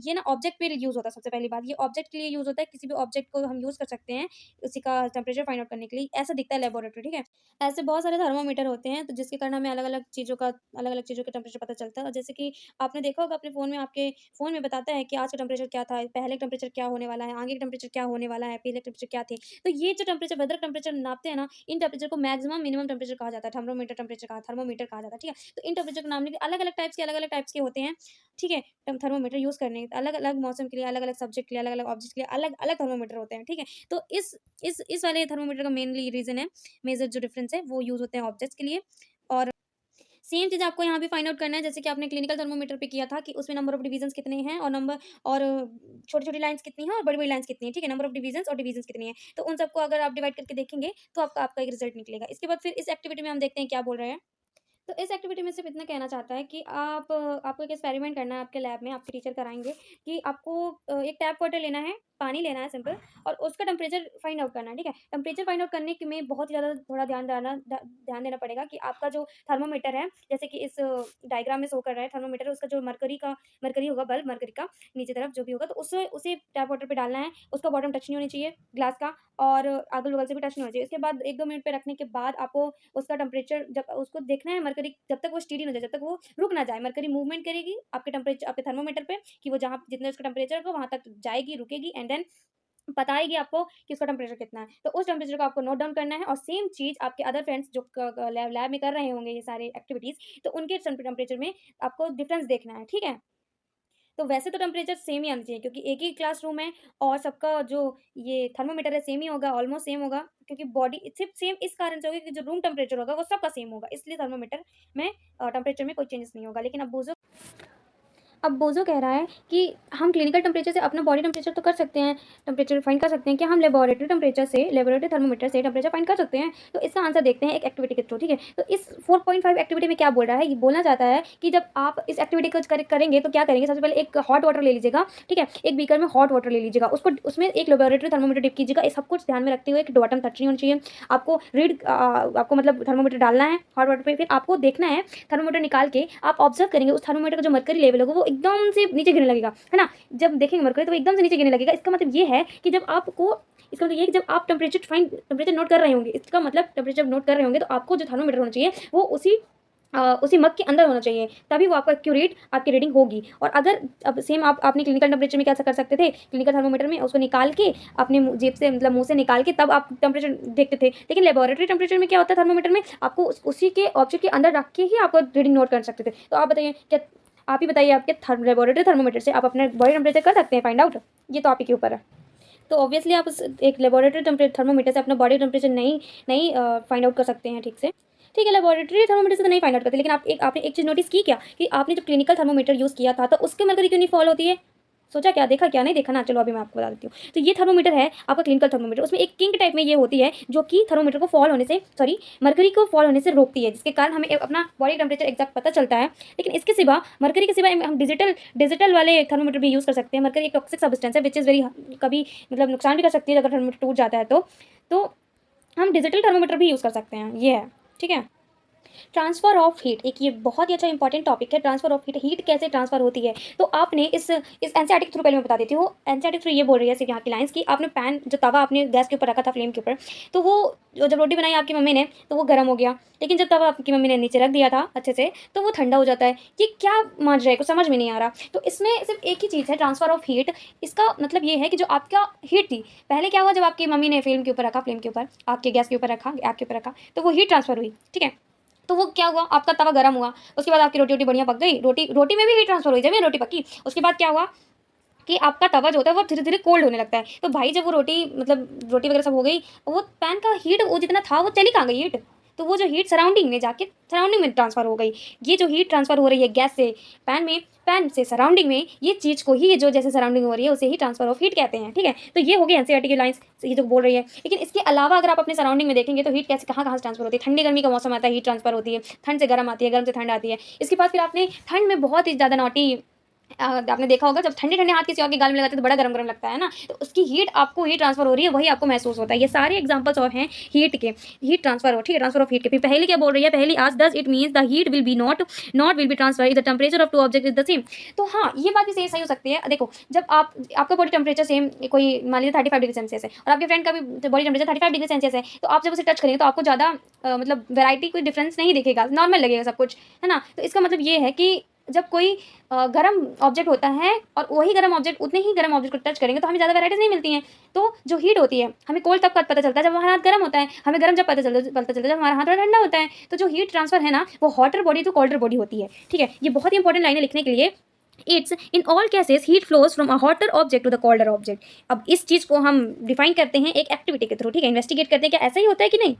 ये ना ऑब्जेक्ट पे यूज़ होता है। सबसे पहली बात, ये ऑब्जेक्ट के लिए यूज़ होता है, किसी भी ऑब्जेक्ट को हम यूज़ कर सकते हैं उसी का टेम्परेचर फाइंड आउट करने के लिए। ऐसा दिखता है लेबोरेटरी, ठीक है? ऐसे बहुत सारे थर्मामीटर होते हैं तो जिसके कारण हमें अलग-अलग चीज़ों का टेम्परेचर पता चलता है। और जैसे कि आपने देखा होगा अपने फ़ोन में, आपके फ़ोन में बताता है कि आज का टेम्परेचर क्या था, पहले का टेम्परेचर क्या होने वाला है, आगे का टेम्परेचर क्या होने वाला है, पहले टेम्परेचर क्या थे। तो ये जो टेम्परेचर वेदर टेम्परेचर नापते हैं ना, इन टेम्परेचर को मैक्सिमम मिनिमम टेम्परेचर कहा जाता है, थर्मोमीटर कहा जाता है, ठीक है? तो इन टेम्परेचर को नापने के अलग-अलग टाइप्स के होते हैं, ठीक है? थर्मोमीटर यूज़ करने अलग-अलग मौसम के लिए, अलग-अलग सब्जेक्ट के लिए, अलग-अलग ऑब्जेक्ट के लिए अलग-अलग थर्मोमीटर होते हैं, ठीक है? तो इस वाले थर्मोमीटर का मेनली रीज़न है, मेजर जो डिफरेंस है वो यूज़ होते हैं ऑब्जेक्ट्स के लिए। और सेम चीज़ आपको यहाँ भी फाइंड आउट करना है, जैसे कि आपने क्लिनिकल थर्मोमीटर पे किया था कि उसमें नंबर ऑफ डिवीजन्स कितने हैं और छोटी-छोटी लाइन्स कितनी हैं और बड़ी-बड़ी लाइन्स कितनी हैं, ठीक है? नंबर ऑफ डिवीजन्स और डिवीजन्स कितनी हैं। तो उन सबको अगर आप डिवाइड करके देखेंगे तो आपका आपका एक रिजल्ट निकलेगा। इसके बाद फिर इस एक्टिविटी में हम देखते हैं क्या बोल रहे हैं। तो इस एक्टिविटी में सिर्फ इतना कहना चाहता है कि आपको एक एक्सपेरिमेंट करना है आपके लैब में, आपके टीचर कराएँगे कि आपको एक टैप वाटर लेना है, पानी लेना है सिंपल, और उसका टेम्परेचर फाइंड आउट करना है, ठीक है? टेम्परेचर फाइंड आउट करने के में बहुत ही ज़्यादा थोड़ा ध्यान देना पड़ेगा कि आपका जो थर्मामीटर है, जैसे कि इस डायग्राम में शो कर रहा है थर्मामीटर, उसका जो मरकरी होगा, बल्ब मरकरी का नीचे तरफ जो भी होगा, तो उसे टैप वाटर पे डालना है, उसका बॉटम टच नहीं होनी चाहिए ग्लास का और अगल-बगल से भी टच नहीं होना चाहिए। इसके बाद 1-2 मिनट पे रखने के बाद आपको उसका टेम्परेचर जब उसको देखना है, मरकरी जब तक वो स्टेडी ना हो जाए, जब तक वो रुक ना जाए, मरकरी मूवमेंट करेगी आपके थर्मामीटर पे कि वो जहाँ जितना उसका टेम्परेचर होगा वहाँ तक जाएगी, रुकेगी एंड देन बताएगी आपको कि उसका टेम्परेचर कितना है। तो उस टेम्परेचर को आपको नोट डाउन करना है और सेम चीज़ आपके अदर फ्रेंड्स जो लैब में कर रहे होंगे ये सारे एक्टिविटीज़, तो उनके टेम्परेचर में आपको डिफरेंस देखना है, ठीक है? तो वैसे तो टेम्परेचर सेम ही आना चाहिए क्योंकि एक ही क्लासरूम है और सबका जो ये थर्मामीटर है सेम ही होगा, ऑलमोस्ट सेम होगा, क्योंकि बॉडी सिर्फ सेम इस कारण से होगा कि जो रूम टेम्परेचर होगा वो सबका सेम होगा, इसलिए थर्मामीटर में टेम्परेचर में कोई चेंजेस नहीं होगा। लेकिन अब बुजुर्ग अब बोझो कह रहा है कि हम क्लिनिकल टेम्परेचर से अपना बॉडी टेम्परेचर तो कर सकते हैं, टेम्परेचर फाइंड कर सकते हैं, क्या हम लेबोरेटरी टेम्परेचर से, लेबोरेटरी थर्मोमीटर से टेम्परेचर फाइंड कर सकते हैं? तो इसका आंसर देखते हैं एक एक्टिविटी के थ्रू, ठीक है। तो इस 4.5 एक्टिविटी में क्या बोल रहा है, ये बोलना चाहता है कि जब आप इस एक्टिविटी को करेंगे तो क्या करेंगे, सबसे पहले एक हॉट वाटर ले लीजिएगा, ठीक है, एक बीकर में हॉट वाटर ले लीजिएगा, उसको उसमें एक लेबोरेटरी थर्मोमीटर डिप कीजिएगा, ये सब कुछ ध्यान में रखते हुए कि बॉटम टच नहीं होनी चाहिए, आपको आपको मतलब थर्मोमीटर डालना है हॉट वाटर पे, फिर आपको देखना है थर्मोमीटर निकाल के आप ऑब्जर्व करेंगे उस थर्मोमीटर का जो मरकरी लेवल होगा वो एकदम से नीचे गिरने लगेगा, है ना। जब देखेंगे मरकरी तो वो एकदम से नीचे गिरने लगेगा, इसका मतलब ये है कि जब आपको, इसका मतलब ये है कि जब आप टेम्परेचर नोट कर रहे होंगे, इसका मतलब टेम्परेचर नोट कर रहे होंगे तो आपको जो थर्मोमीटर होना चाहिए वो उसी मग के अंदर होना चाहिए, तभी वो आपको एक्यूरेट आपकी रीडिंग होगी। और अगर अब सेम आपने क्लिनिकल टेम्परेचर में क्या कर सकते थे, क्लिनिकल थर्मोमीटर में उसको निकाल के अपने जेब से मतलब मुंह से निकाल के तब आप टेम्परेचर देखते थे, लेकिन लेबोरेटरी टेम्परेचर में क्या होता है, थर्मोमीटर में आपको उसी के ऑब्जेक्ट के अंदर रख के ही आपको रीडिंग नोट कर सकते थे। तो आप बताइए, क्या आप ही बताइए, आपके लेबोरेटरी थर्मोमीटर से आप अपने बॉडी टेम्परेचर कर सकते हैं फाइंड आउट? ये तो आप ही के ऊपर है। तो ऑब्वियसली आप एक लेबोरेटरी थर्मोमीटर से अपना बॉडी टेम्परेचर नहीं नहीं फाइंड आउट कर सकते हैं ठीक से, ठीक है। लेबोरेटरी थर्मोमीटर से तो नहीं फाइंड आउट करते, लेकिन आपने एक चीज़ नोटिस की क्या कि आपने जब क्लिनिकल थर्मोमीटर यूज़ किया था तो उसके मरकरी क्यों नहीं फॉल होती है? सोचा क्या, देखा क्या, नहीं देखा ना, चलो अभी मैं आपको बता देती हूँ। तो ये थर्मोमीटर है आपका क्लिनिकल थर्मोमीटर, उसमें एक किंक टाइप में ये होती है जो कि थर्मोमीटर को फॉल होने से, सॉरी, मरकरी को फॉल होने से रोकती है, जिसके कारण हमें अपना बॉडी टेम्परेचर एक्जैक्ट पता चलता है। लेकिन इसके सिवा, मरकरी के सिवा हम डिजिटल वाले थर्मोमीटर भी यूज़ कर सकते हैं। मरकरी एक टॉक्सिक सब्सटेंस है विच इज़ वेरी, कभी मतलब नुकसान भी कर सकती है अगर थर्मोमीटर टूट जाता है तो हम डिजिटल थर्मोमीटर भी यूज़ कर सकते हैं, ये है, ठीक है। ट्रांसफ़र ऑफ हीट, एक ये बहुत ही अच्छा इंपॉर्टेंट टॉपिक है, ट्रांसफ़र ऑफ हीट, हीट कैसे ट्रांसफ़र होती है। तो आपने इस एनसीईआरटी के थ्रू, पहले मैं बता देती हूँ, एनसीईआरटी थ्रू ये बोल रही है सिर्फ यहाँ की लाइन्स की, आपने पैन जो तवा आपने गैस के ऊपर रखा था फ्लेम के ऊपर, तो वो जब रोटी बनाई आपकी मम्मी ने तो वो गर्म हो गया, लेकिन जब तवा आपकी मम्मी ने नीचे रख दिया था अच्छे से तो वो ठंडा हो जाता है। ये क्या मान रहे, कुछ समझ में नहीं आ रहा। तो इसमें सिर्फ एक ही चीज़ है, ट्रांसफ़र ऑफ हीट। इसका मतलब ये है कि जो आपका हीट थी, पहले क्या हुआ, जब आपकी मम्मी ने फ्लेम के ऊपर रखा, फ्लेम के ऊपर आपके गैस के ऊपर रखा, आग के ऊपर रखा, तो वो हीट ट्रांसफ़र हुई, ठीक है। तो वो क्या हुआ, आपका तवा गर्म हुआ, उसके बाद आपकी रोटी बढ़िया पक गई, रोटी में भी हीट ट्रांसफर हुई, जब ये रोटी पकी उसके बाद क्या हुआ कि आपका तवा जो होता है वो धीरे धीरे कोल्ड होने लगता है। तो भाई जब वो रोटी मतलब रोटी वगैरह सब हो गई, वो पैन का हीट वो जितना था वो चली कहाँ गई हीट, तो वो जो हीट सराउंडिंग में जाके सराउंडिंग में ट्रांसफ़र हो गई। ये जो हीट ट्रांसफ़र हो रही है गैस से पैन में, पैन से सराउंडिंग में, ये चीज़ को ही, ये जो जैसे सराउंडिंग हो रही है उसे ही ट्रांसफ़र ऑफ हीट कहते हैं, ठीक है। तो ये हो गई एनसीईआरटी की लाइन्स, ये जो बोल रही है। लेकिन इसके अलावा अगर आप अपने सराउंडिंग में देखेंगे तो हीट कैसे कहाँ कहाँ से ट्रांसफ़र होती है, ठंडी गर्मी का मौसम आता है हीट ट्रांसफ़र होती है, ठंड से गर्म आती है, गर्म से ठंड आती है। इसके बाद फिर आपने ठंड में बहुत ही ज़्यादा नॉटी आपने देखा होगा, जब ठंडे ठंडे हाथ किसी और के गाल में लगाते हैं तो बड़ा गरम गरम लगता है ना, तो उसकी हीट आपको हीट ट्रांसफर हो रही है, वही आपको महसूस होता है। ये सारे एग्जांपल्स और हैं हीट के, हीट ट्रांसफर हो, ठीक है, ट्रांसफर ऑफ हीट के। फिर पहले क्या बोल रही है, पहली आज दस it means the heat will be not will be transfer if the temperature of two object is the same. तो हाँ, ये बात भी सही हो सकती है। देखो, जब आपका बॉडी टेम्परेचर सेम, कोई मान लीजिए 35 डिग्री सेल्सियस है और आपके फ्रेंड का भी बॉडी टेम्परेचर 35 डिग्री सेल्सियस है, तो आप जब उसे टच करेंगे तो आपको ज़्यादा मतलब वैरायटी, कोई डिफरेंस नहीं दिखेगा, नॉर्मल लगेगा सब कुछ, है ना। तो इसका मतलब ये है कि जब कोई गर्म ऑब्जेक्ट होता है और वही गर्म ऑब्जेक्ट, उतने ही गर्म ऑब्जेक्ट को टच करेंगे तो हमें ज़्यादा वैराइटीज नहीं मिलती हैं। तो जो हीट होती है, हमें कोल्ड तब पता चलता है जब हमारा हाथ गर्म होता है, हमें गर्म जब पता चलता है जब हमारा हाथ थोड़ा ठंडा होता है। तो जो हीट ट्रांसफर है ना, वो hotter body to colder body होती है, ठीक है। ये बहुत ही इंपॉर्टेंट लाइनें लिखने के लिए। It's in all cases heat flows from a hotter object to the colder object. अब इस चीज़ को हम डिफाइन करते हैं एक एक्टिविटी के थ्रू, ठीक है, इन्वेस्टिगेट करते हैं क्या ऐसा ही होता है कि नहीं।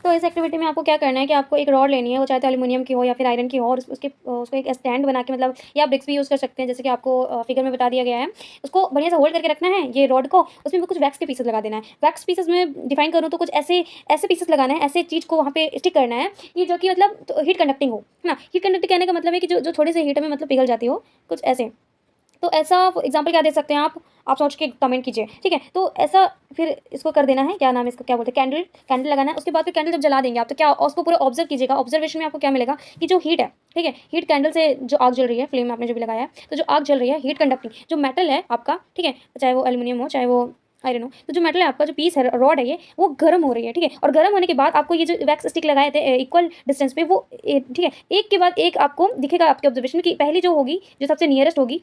तो इस एक्टिविटी में आपको क्या करना है कि आपको एक रॉड लेनी है, वो चाहे तो एल्यूमिनियम की हो या फिर आयरन की हो, और उसको एक स्टैंड बना के, मतलब या ब्रिक्स भी यूज़ कर सकते हैं जैसे कि आपको फिगर में बता दिया गया है। उसको बढ़िया से होल्ड करके रखना है ये रॉड को, उसमें कुछ वैक्स के पीसेस लगा देना है। वैक्स पीसेस में डिफाइन करूँ तो कुछ ऐसे ऐसे पीसेस लगाना है, ऐसे चीज़ को वहाँ पे स्टिक करना है कि जो कि मतलब तो हीट कंडक्टिंग हो, है ना। हीट कंडक्टिंग कहने का मतलब है कि जो थोड़ी सी हीट में मतलब पिघल जाती हो, कुछ ऐसे। तो ऐसा एग्जाम्पल क्या दे सकते हैं आप सोच के कमेंट कीजिए, ठीक है। तो ऐसा फिर इसको कर देना है, क्या नाम है इसको, क्या बोलते हैं, कैंडल लगाना है। उसके बाद फिर कैंडल जब जला देंगे आप तो क्या, उसको पूरा ऑब्जर्व कीजिएगा। ऑब्जर्वेशन में आपको क्या मिलेगा कि जो हीट है, ठीक है, हीट कैंडल से जो आग जल रही है, फ्लेम में आपने जो भी लगाया है, तो जो आग जल रही है हीट कंडक्टिंग, जो मेटल है आपका, ठीक है, चाहे वो एल्यूमिनियम हो चाहे वो आयरन हो, तो जो मेटल है आपका, जो पीस है, रॉड है, ये वो गर्म हो रही है, ठीक है। और गर्म होने के बाद आपको ये जो वैक्स स्टिक लगाए थे इक्वल डिस्टेंस पे, वो ठीक है, एक के बाद एक आपको दिखेगा आपके ऑब्जर्वेशन की, पहली जो होगी, जो सबसे नियरेस्ट होगी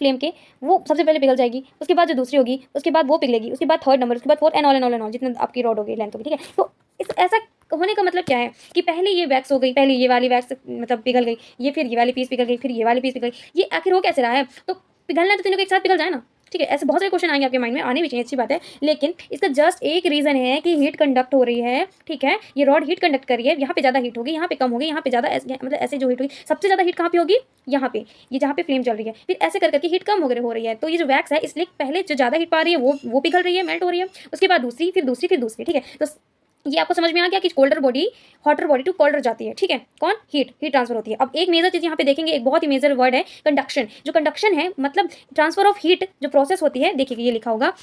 फ्लेम के, वो सबसे पहले पिघल जाएगी, उसके बाद जो दूसरी होगी, उसके बाद वो पिघलेगी, उसके बाद थर्ड नंबर, उसके बाद फोर्थ, एंड ऑल जितने आपकी रॉड होगी, लेंथ होगी, ठीक है। तो इस ऐसा होने का मतलब क्या है कि पहले ये वैक्स हो गई, पहले ये वाली वैक्स मतलब पिघल गई, ये फिर ये वाली पीस पिघल गई, फिर ये वाली पीस पिघल गई, ये आखिर हो कैसे रहा है। तो पिघलना तो तीनों को एक साथ पिघल जाए ना, ठीक है, ऐसे बहुत सारे क्वेश्चन आएंगे आपके माइंड में, आने भी चाहिए, अच्छी बात है, लेकिन इसका जस्ट एक रीजन है कि हीट कंडक्ट हो रही है, ठीक है, ये रॉड हीट कंडक्ट कर रही है, यहाँ पे ज़्यादा हीट होगी, यहाँ पे कम होगी, यहाँ पे ज़्यादा, मतलब ऐसे जो हीट होगी, सबसे ज़्यादा हीट कहाँ पे होगी, यहाँ पे, ये जहाँ पे फ्लेम चल रही है, फिर ऐसे कर करके हीट कम हो रही है, तो ये जो वैक्स है इसलिए पहले जो ज़्यादा हीट पा रही है वो पिघल रही है, मेल्ट हो रही है, उसके बाद दूसरी, फिर दूसरी, फिर दूसरी, ठीक है। तो ये आपको समझ में आ गया कि colder body hotter body to colder जाती है, ठीक है, कौन, हीट ट्रांसफर होती है। अब एक मेजर चीज यहाँ पे देखेंगे, एक बहुत ही मेजर वर्ड है कंडक्शन। जो कंडक्शन है मतलब ट्रांसफर ऑफ हीट जो प्रोसेस होती है, देखिए ये लिखा होगा,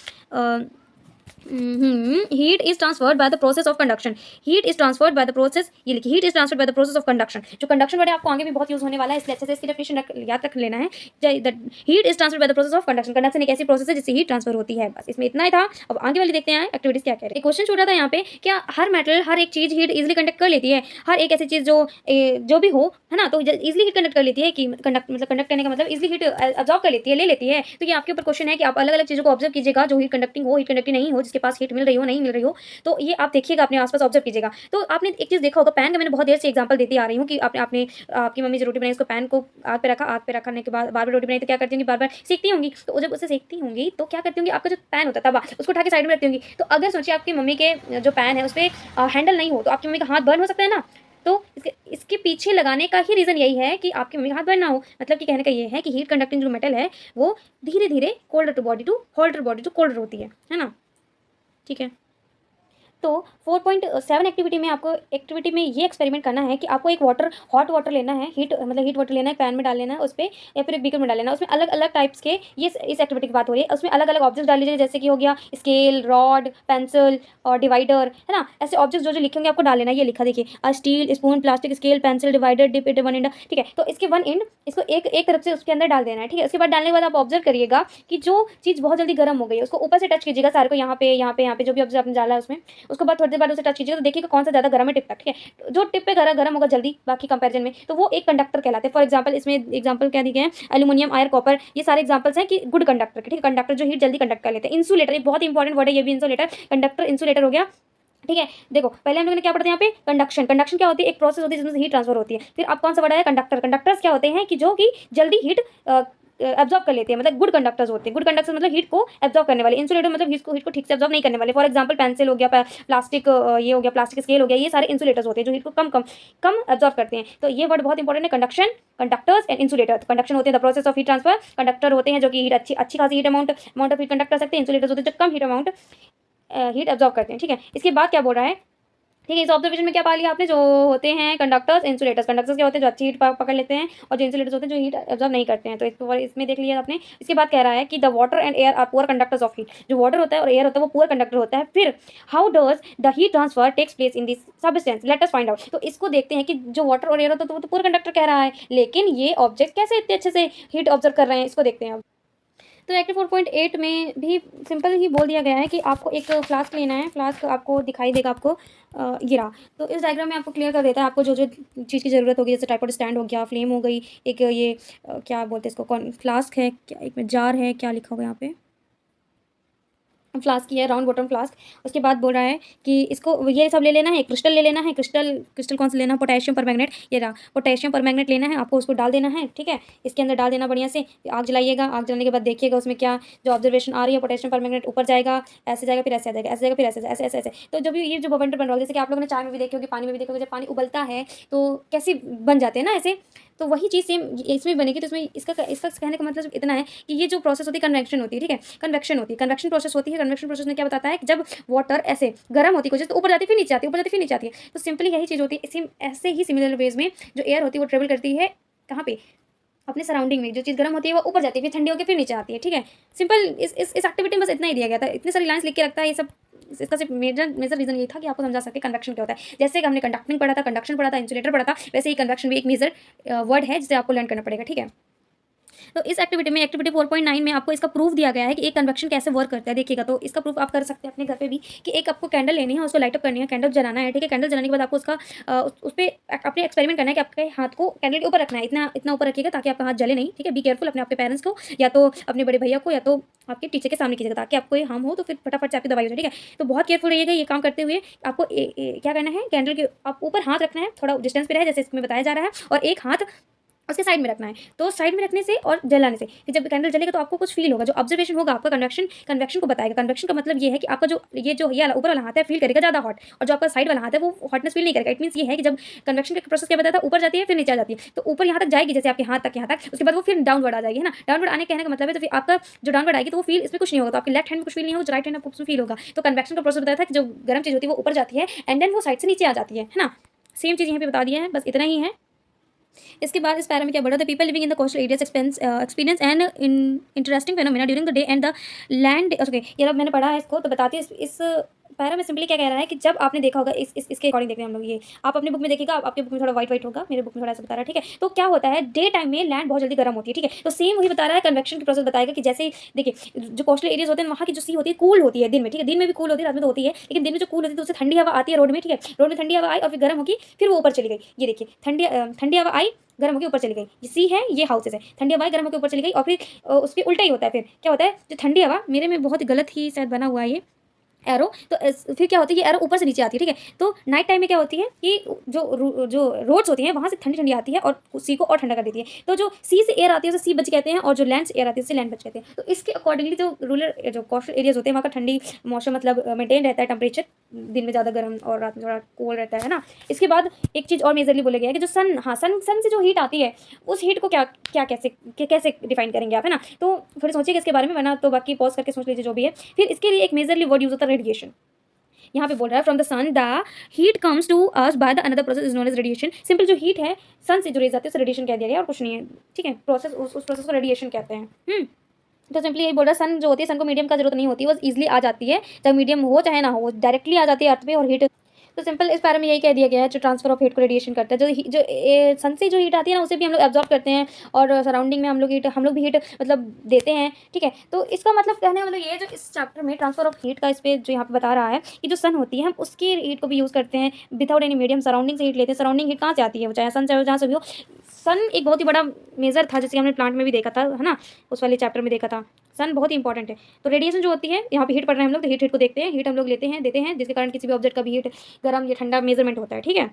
heat is transferred by the process of conduction, heat is transferred by the process, ये लिखिए, heat is transferred by the process of conduction. जो कंडक्शन वर्ड है आपको आगे भी बहुत यूज होने वाला है, इसलिए अच्छे से इसकी डेफिनेशन याद रख लेना है। Heat is transferred by the process of conduction, conduction एक ऐसी प्रोसेस है जिससे हीट ट्रांसफर होती है। बस इसमें इतना ही था। अब आगे वाली देखते हैं एक्टिविटीज क्या कह रहे हैं। क्वेश्चन छूटा था यहाँ पे, क्या हर मेटल, हर एक चीज हीट इजिली कंडक्ट कर लेती है, हर एक ऐसी चीज जो भी हो, है ना, तो इजिली हीट कंडक्ट कर लेती है, कि कंडक्ट करने का मतलब इजिली हीट अब्जॉर्ब कर लेती है, ले लेती है। तो ये आपके ऊपर क्वेश्चन है कि आप अलग अलग चीजों को ऑब्जर्व कीजिएगा, जो हीट कंडक्टिंग हो, हीट कंडक्टिंग नहीं हो, जिसके पास हीट मिल रही हो, नहीं मिल रही हो, तो ये आप देखिएगा, अपने आसपास ऑब्जर्व कीजिएगा। तो आपने एक चीज देखा होगा, पैन का मैंने बहुत देर से एग्जांपल देती आ रही हूँ कि आपने आपकी मम्मी जो रोटी बनाई, उसको पैन को आग पे रखने के बाद बार बार रोटी बनाई, तो क्या करती होंगी, बार बार सेकती होंगी। तो जब उसे सेकती होंगी तो क्या करती होंगी, आपका जो पैन होता है तवा, उसको उठा के साइड में रखती होंगी। तो अगर सोचिए आपकी मम्मी के जो पैन है उस पर हैंडल नहीं हो, तो आपकी मम्मी का हाथ बर्न हो सकता है ना। तो इसके पीछे लगाने का ही रीजन यही है कि आपकी मम्मी का हाथ बर्न ना हो। मतलब कि कहने का ये है कि हीट कंडक्टिंग जो मेटल है वो धीरे धीरे colder to body to hotter body to colder होती है ना, ठीक है। तो 4.7 एक्टिविटी में आपको ये एक्सपेरिमेंट करना है कि आपको एक हॉट वाटर लेना है, हीट वाटर लेना है, पैन में डाल लेना है उस पर, या फिर एक बीकर में डाल लेना है। उसमें अलग अलग टाइप्स के, ये इस एक्टिविटी की बात हो रही है, उसमें अलग अलग ऑब्जेक्ट डाल लीजिए, जैसे कि हो गया स्केल, रॉड, पेंसिल और डिवाइडर, है ना। ऐसे ऑब्जेक्ट जो लिखे होंगे आपको डाल लेना है। ये लिखा देखिए, steel, spoon, plastic, scale, pencil, divider, dip it one end, ठीक है। तो इसके वन एंड इसको एक तरफ से उसके अंदर डाल देना है, ठीक है। उसके बाद डालने के बाद आप ऑब्जर्व करिएगा कि जो चीज़ बहुत जल्दी गर्म हो गई है उसको ऊपर से टच कीजिएगा सारे को, यहाँ पे जो भी ऑब्जर्व आपने डाला है उसमें। उसके बाद थोड़ी देर बाद उसे टच कीजिएगा तो देखिएगा कौन सा ज़्यादा गर्म है टिप तक, ठीक है। जो टिप पे गर्म होगा जल्दी बाकी कंपैरिजन में, तो वो एक कंडक्टर कहलाते हैं। फॉर एग्जांपल इसमें एग्जांपल क्या दिए गए हैं, एल्यूमिनियम, आयरन, कॉपर, ये सारे एग्जांपल्स हैं कि गुड कंडक्टर के, ठीक है। कंडक्टर जो हीट जल्दी कंडक्ट कर लेते हैं। इंसुलेटर, ये बहुत इंपॉर्टेंट वर्ड है, ये भी इंसुलेटर, कंडक्टर, इंसुलेटर हो गया, ठीक है। देखो पहले हम लोगों ने क्या पढ़ा था यहाँ पे, कंडक्शन क्या होती है, एक प्रोसेस होती है जिसमें हीट ट्रांसफर होती है। फिर अब कौन सा वर्ड है, कंडक्टर्स क्या होते हैं कि जो कि जल्दी हीट एब्जॉर्ब कर लेते हैं, मतलब गुड कंडक्टर्स होते हैं। गुड कंडक्टर्स मतलब हीट को एब्जॉर्ब करने वाले। इंसुलेटर मतलब हीट को ठीक से एब्जॉर्ब नहीं करने वाले। फॉर एग्जांपल पेंसिल हो गया, प्लास्टिक, ये हो गया प्लास्टिक, स्केल हो गया, ये सारे इंसुलेटर्स होते हैं जो हीट को कम एब्जॉर्ब करते हैं। तो ये वर्ड बहुत इंपॉर्टेंट है, conduction, conductors and insulator. Conduction होते हैं the process of heat transfer, conductor होते हैं जो कि हीट अच्छी खासी heat amount of heat conduct कर सकते हैं। इंसुलेटर्स होते हैं जो कम हीट अमाउंट हीट एब्जॉर्ब करते हैं, ठीक है। इसके बाद क्या बोल रहा है, ठीक है, इस ऑब्जर्वेशन में क्या पा लिया आपने, जो होते हैं कंडक्टर्स, इंसुलेटर्स। कंडक्टर्स क्या होते हैं, जो अच्छी हीट पकड़ लेते हैं, और जो इंसुलेटर्स होते हैं जो हीट एब्जॉर्ब नहीं करते हैं। तो इसमें देख लिया आपने। इसके बाद कह रहा है कि the water and air are poor conductors of heat. जो वाटर होता है और एयर होता है वो पुअर कंडक्टर होता है। फिर how does the heat transfer takes place in this substance, let us find out. तो इसको देखते हैं कि जो वाटर और एयर होता है तो वो तो पुअर कंडक्टर कह रहा है, लेकिन ये ऑब्जेक्ट कैसे इतने अच्छे से हीट ऑब्जर्व कर रहे हैं, इसको देखते हैं अब। तो एक्टिव 4.8 में भी सिंपल ही बोल दिया गया है कि आपको एक फ्लास्क लेना है। फ्लास्क आपको दिखाई देगा, आपको गिरा, तो इस डायग्राम में आपको क्लियर कर देता है आपको जो चीज़ की ज़रूरत होगी। जैसे ट्राइपॉड स्टैंड हो गया, फ्लेम हो गई, एक ये क्या बोलते हैं इसको, कौन, फ्लास्क है क्या, एक में जार है, क्या लिखा हुआ है यहाँ पे, फ्लास्क की है, राउंड बॉटम फ्लास्क। उसके बाद बोल रहा है कि इसको ये सब ले लेना है, क्रिस्टल ले लेना है। क्रिस्टल कौन सा लेना है, पोटेशियम परमैंगनेट, ये रहा पोटेशियम परमैंगनेट लेना है आपको, उसको डाल देना है, ठीक है। इसके अंदर डाल देना बढ़िया से, आग जलाइएगा। आग जलाने के बाद देखिएगा उसमें क्या जो ऑब्जर्वेशन आ रही है, पोटेशियम परमैंगनेट ऊपर जाएगा, ऐसे जाएगा, फिर ऐसे आ जाएगा, ऐसे जाएगा, फिर ऐसे ऐसे ऐसे ऐसे। तो जब ये जो बवंडर बन रहा है, जैसे कि आप लोगों ने चाय में भी देखे होगी, पानी में भी देखोगे, जब पानी उबलता है तो कैसे बन जाते हैं ना ऐसे, तो वही चीज़ सेम इसमें बनेगी। तो इसमें इसका कहने का मतलब इतना है कि ये जो प्रोसेस होती है कन्वेक्शन होती है, ठीक है। कन्वेक्शन प्रोसेस होती है। कन्वेक्शन प्रोसेस में क्या बताता है कि जब वाटर ऐसे गर्म होती है कुछ, तो ऊपर जाती है फिर नीचे आती है, ऊपर जाती है फिर नीचे आती है। तो सिंपली यही चीज़ होती है। इसी ऐसे ही सिमिलर वेज में जो एयर होती है वो ट्रेवल करती है कहाँ पे, अपने सराउंडिंग में। जो चीज़ गर्म होती है वो ऊपर जाती है, फिर ठंडी होकर फिर नीचे आती है, ठीक है। सिंपल इस एक्टिविटी में बस इतना ही दिया गया था। इतने सारी लाइन्स लिख के रखता है ये सब। इसका सिर्फ मेजर रीजन ये था कि आपको समझा सके कन्वेक्शन क्या होता है। जैसे कि हमने कंडक्टिंग पढ़ा था, कंडक्शन पढ़ा था, इंसुलेटर पढ़ा था, वैसे ही कन्वेक्शन भी एक मेजर वर्ड है जिसे आपको लर्न करना पड़ेगा, ठीक है। तो इस एक्टिविटी में, एक्टिविटी 4.9 में आपको इसका प्रूफ दिया गया है कि एक कन्वेक्शन कैसे वर्क करता है। देखिएगा तो इसका प्रूफ आप कर सकते हैं अपने घर पे भी, कि एक आपको कैंडल लेनी है, उसको लाइट अप करनी है, कैंडल जलाना है, ठीक है। कैंडल जलाने के बाद आपको उसका उस पर अपने एक्सपेरिमेंट करना है कि आपके हाथ को कैंडल के ऊपर रखना है, इतना ऊपर रखिएगा ताकि आपका हाथ जले नहीं, ठीक है। बी केयरफुल, अपने आपके पेरेंट्स को या तो अपने बड़े भैया को या तो आपके टीचर के सामने कीजिएगा, ताकि आपको ये हार्म हो तो फिर फटाफट से आपकी दवाई हो जाए, ठीक है। तो बहुत केयरफुल रहिएगा ये काम करते हुए। आपको क्या करना है, कैंडल के आप ऊपर हाथ रखना है, थोड़ा डिस्टेंस पे रहे जैसे इसमें बताया जा रहा है, और एक हाथ उसके साइड में रखना है। तो साइड में रखने से और जलाने से, कि जब कैंडल जलेगा तो आपको कुछ फील होगा, जो ऑब्जर्वेशन होगा आपका कन्वेक्शन को बताएगा। कन्वेक्शन का मतलब ये है कि आपका जो ये ऊपर वाला हाथ है फील करेगा ज़्यादा हॉट, और जो आपका साइड वाला हाथ है वो हॉटनेस फील नहीं करेगा। इट मीन्स ये है कि जब कन्वेक्शन का प्रोसेस क्या बताया था, ऊपर जाती है फिर नीचे आ जाती है, तो ऊपर यहाँ तक जाएगी जैसे आपके हाथ तक, यहाँ तक, उसके बाद वो फिर डाउनवर्ड आ जाएगी, है ना। डाउनवर्ड आने कहने का मतलब है तो फिर आपका जो डाउनवर्ड आएगी तो वो फील इसमें कुछ नहीं होगा, तो आपके लेफ्ट हैंड में कुछ फील नहीं होगा, जो राइट हैंड आपको उसमें फील होगा। तो कन्वेक्शन का प्रोसेस बताया था कि जो गर्म चीज़ होती है वो ऊपर जाती है एंड देन वो साइड से नीचे आ जाती है ना। सेम चीज़ यहाँ पे बता दिया है, बस इतना ही है। इसके बाद इस पैरा में क्या बोला, the people living in the coastal areas experience and interesting phenomena during the day and the land. Okay, ये अब मैंने पढ़ा है इसको, तो बताती है इस पैरा में सिंपली क्या कह रहा है कि जब आपने देखा होगा इसके अकॉर्डिंग देखते हैं हम लोग, ये आप अपनी बुक में देखिएगा, आपके बुक में थोड़ा वाइट होगा, मेरे बुक में थोड़ा ऐसा बता रहा है, ठीक है। तो क्या होता है, डे टाइम में लैंड बहुत जल्दी गर्म होती है, ठीक है। तो सेम वही बता रहा है, कन्वेक्शन की प्रोसेस बताएगा कि जैसे देखिए जो कोस्टल एरियाज होते हैं वहाँ की जो सी होती है कूल होती है दिन में, ठीक है। दिन में भी कूल होती है, रात में तो होती है, लेकिन दिन में जो कूल होती है तो उससे ठंडी हवा आती है रोड में, ठीक है। रोड में ठंडी हवा आई और फिर गर्म होगी, फिर वो ऊपर चली गई। ये देखिए ठंडी हवा आई, गर्म होकर ऊपर चली गई। ये सी है, ये हाउसेस है, ठंडी हवा गर्म होकर ऊपर चली गई, और फिर उसके उल्टा ही होता है। फिर क्या होता है, जो ठंडी हवा, मेरे में बहुत गलत ही शायद बना हुआ है ये एरो, तो फिर क्या होती है, ये एरो ऊपर से नीचे आती है, ठीक है। तो नाइट टाइम में क्या होती है कि जो रोड्स होती हैं वहाँ से ठंडी ठंडी आती है और सी को और ठंडा कर देती है। तो जो सी से एयर आती है उसे सी बच कहते हैं, और जो लैंड से एयर आती है उसे लैंड बच कहते हैं। तो इसके अकॉर्डिंगली जो रूरल जो कोस्टल एरियाज होते हैं वहाँ का ठंडी मौसम मतलब मेंटेन रहता है, टेम्परेचर दिन में ज़्यादा गर्म और रात में थोड़ा कोल्ड रहता है ना। इसके बाद एक चीज़ और मेजरली बोला गया है कि जो सन से जो हीट आती है उस हीट को कैसे डिफाइन करेंगे आप, है ना। तो थोड़ी सोचिएगा इसके बारे में, वरना तो बाकी पॉज करके सोच लीजिए जो भी है। फिर इसके लिए एक मेजरली वर्ड यूज होता है रेडिएशन। यहाँ पे बोल रहा है from the sun the heat comes to us by the another process is known as radiation. Simple जो हीट है सन से जो रेज आती है उसे रेडिएशन कह दिया गया और कुछ नहीं है, ठीक है। प्रोसेस उस प्रोसेस को रेडिएशन कहते हैं। तो सिंपली यही बोल रहा है, सन जो होती है, सन को मीडियम का जरूरत नहीं होती, वो इजीली आ जाती है, चाहे मीडियम हो चाहे ना हो, वो डायरेक्टली आ जाती है अर्थ पे और हीट। तो सिंपल इस बारे में यही कह दिया गया है, जो ट्रांसफर ऑफ हीट को रेडिएशन करता है, सन से जो हीट आती है ना उसे भी हम लोग एब्जॉर्ब करते हैं, और सराउंडिंग में हम लोग भी हीट मतलब देते हैं, ठीक है। तो इसका मतलब कहने का मतलब ये है, जो इस चैप्टर में ट्रांसफर ऑफ हीट का इस पे जो यहाँ पे बता रहा है कि जो सन होती है हम उसकी हीट को भी यूज़ करते हैं विदाउट एनी मीडियम, सराउंडिंग से हीट लेते हैं। सराउंडिंग हीट कहाँ से आती है, वो चाहे सन चाहे जहाँ से भी हो। सन एक बहुत ही बड़ा मेजर था, जैसे हमने प्लांट में भी देखा था, है ना, उस वाले चैप्टर में देखा था। सन बहुत ही इंपॉर्टेंट है। तो रेडिएशन जो होती है, यहाँ पे हीट पढ़ रहे हैं हम लोग, तो हीट को देखते हैं, हीट हम लोग लेते हैं देते हैं, जिसके कारण किसी भी ऑब्जेक्ट का भी हीट गर्म या ठंडा मेजरमेंट होता है, ठीक है।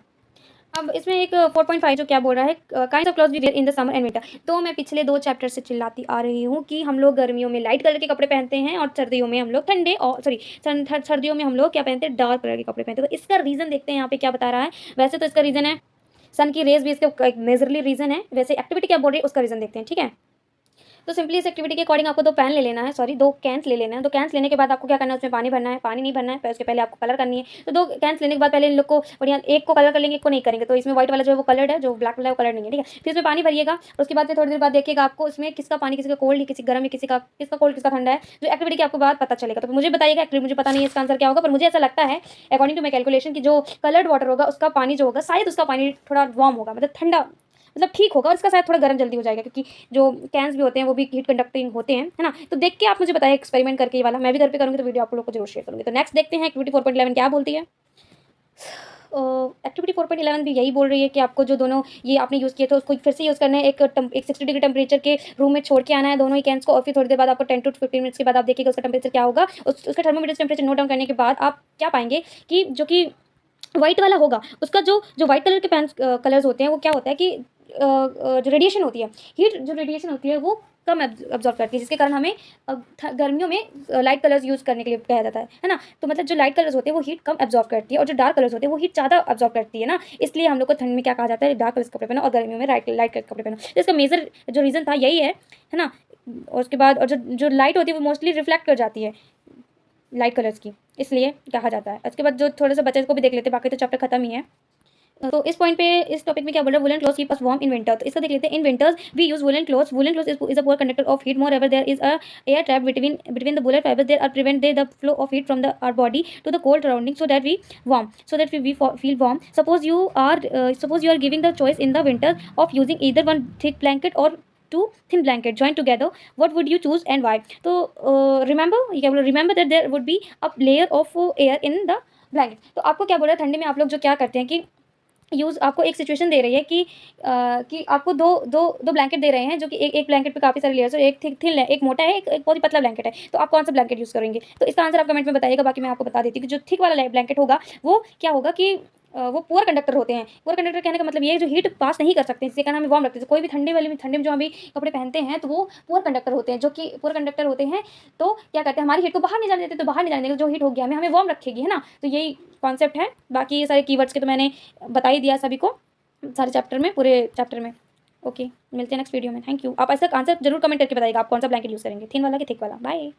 अब इसमें एक 4.5 जो क्या बोल रहा है, kinds of clothes we wear in the summer and winter. तो मैं पिछले 2 चैप्टर से चिल्लाती आ रही हूँ कि हम लोग गर्मियों में लाइट कलर के कपड़े पहनते हैं और सर्दियों में हम लोग सर्दियों में हम लोग क्या पहनते हैं, डार्क कलर के कपड़े पहनते हैं। तो इसका रीज़न देखते हैं यहाँ पे क्या बता रहा है। वैसे तो इसका रीज़न है सन की रेज भी इसका एक मेजरली रीज़न है, वैसे एक्टिविटी क्या बोल रही है उसका रीज़न देखते हैं, ठीक है। तो सिंपली इस एक्टिविटी के अकॉर्डिंग आपको 2 पेन ले लेना है, सॉरी 2 कैंस ले लेना है। 2 कैंस लेने के बाद आपको क्या करना है, उसमें पानी भरना है, पानी नहीं भरना है, उसके पहले आपको कलर करनी है। तो 2 कैंस लेने के बाद पहले इन लोग को बढ़िया, एक को कलर कर लेंगे, एक को नहीं करेंगे। तो इसमें व्हाइट वाला जो है वो कलर्ड है, जो ब्लैक वाला है वो कलर नहीं है, ठीक है। फिर इसमें पानी भरिएगा और उसके बाद फिर थोड़ी देर बाद देखिएगा आपको इसमें किसका पानी, किसी का कोल्ड, किसी गर्म है, किसका कोल्ड, किसका ठंडा है। जो एक्टिविटी की आपको बात पता चलेगा तो मुझे बताइएगा। एक्चुअली मुझे पता नहीं है इसका आंसर क्या होगा, पर मुझे ऐसा लगता है अकॉर्डिंग टू माई कैलकुलेशन कि जो कलर्ड वाटर होगा उसका पानी जो होगा शायद उसका पानी थोड़ा वार्म होगा, मतलब ठंडा, मतलब ठीक होगा, और इसका शायद थोड़ा गर्म जल्दी हो जाएगा, क्योंकि जो कैंस भी होते हैं वो भी हीट कंडक्टिंग होते हैं, है ना। तो देख के आप मुझे बताइए एक्सपेरिमेंट करके, ये वाला मैं भी घर पे करूँगी तो वीडियो आप लोग को जरूर शेयर करूँगी। तो नेक्स्ट देखते हैं एक्टिविटी 4.11 क्या बोलती है। एक्टिविटी 4.11 भी यही बोल रही है कि आपको जो दोनों ये आपने यूज़ किए थे उसको फिर से यूज़ करना है, एक 60 डिग्री टेम्परेचर के रूम में छोड़ के आना है दोनों ही कैंस को, और फिर थोड़ी देर बाद आपको 10 to 15 मिनट्स के बाद आप देखिएगा उसका टेम्परेचर क्या होगा। उसका थर्मोमीटर टेम्परेचर नोट डाउन करने के बाद आप क्या पाएंगे कि जो कि व्हाइट वाला होगा उसका जो व्हाइट कलर के पेन कलर्स होते हैं वो क्या होता है कि जो रेडिएशन होती है, हीट जो रेडिएशन होती है वो कम अब्जॉर्ब करती है, जिसके कारण हमें गर्मियों में लाइट कलर्स यूज़ करने के लिए कहा जाता है ना। तो मतलब जो लाइट कलर्स होते हैं वो हीट कम अब्जॉर्ब करती है, और जो डार्क कलर्स होते हैं वो हीट ज़्यादा अब्जॉर्ब करती है ना। इसलिए हम लोग को ठंड में क्या कहा जाता है, डार्क कलर्स कपड़े पहनो, और गर्मियों में लाइट कलर कपड़े पहनो। तो इसका मेजर जो रीज़न था यही है ना। और उसके बाद और जो लाइट होती है वो मोस्टली रिफ्लेक्ट कर जाती है लाइट कलर्स की, इसलिए कहा जाता है। उसके बाद जो थोड़े से बच्चे को भी देख लेते हैं, बाकी तो चैप्टर खत्म ही है। तो इस पॉइंट पे इस टॉपिक में क्या बोल रहा है, woollen clothes keep us warm in winter. तो इसको देख लेते हैं। In winters we use woollen clothes is a poor conductor of heat, moreover there is a air trap between the woolen fibers there are prevent the flow of heat from our body to the cold surroundings so that we feel warm. Suppose you are giving the choice in the winter of using either one thick blanket or two thin blanket joined together, what would you choose and why? तो remember that there would be a layer of air in the blanket। तो आपको क्या बोल रहा है, ठंडी में आप लोग जो क्या करते हैं कि आपको एक सिचुएशन दे रही है कि आपको दो ब्लैंकेट दे रहे हैं, जो कि एक ब्लैंकेट पे काफ़ी सारे लेयर्स है, एक थिन है, एक मोटा है, एक बहुत ही पतला ब्लैंकेट है। तो आप कौन सा ब्लैंकेट यूज़ करेंगे? तो इसका आंसर आप कमेंट में बताइएगा। बाकी मैं आपको बता देती हूँ कि जो थिक वाला ब्लैंकेट होगा वो क्या होगा कि वो पुअर कंडक्टर होते हैं। पुअर कंडक्टर कहने का मतलब ये है जो हीट पास नहीं कर सकते, जिसके कारण हमें वार्म रखते हैं। कोई भी ठंडे में जो हम भी कपड़े पहनते हैं तो वो पुअर कंडक्टर होते हैं, जो कि पुअर कंडक्टर होते हैं तो क्या करते हैं, हमारी हीट को बाहर नहीं जाने देते, तो बाहर नहीं जाने देंगे जो हीट होगी हमें वार्म रखेगी, है ना। तो यही कॉन्सेप्ट है। बाकी ये सारे कीवर्ड्स के तो मैंने बता ही दिया सभी को, सारे चैप्टर में, पूरे चैप्टर में। ओके, मिलते हैं नेक्स्ट वीडियो में। Thank you. आप ऐसा आंसर जरूर कमेंट करके बताइएगा आप कौन सा ब्लैंकेट यूज़ करेंगे, थिन वाला कि थिक वाला। बाय।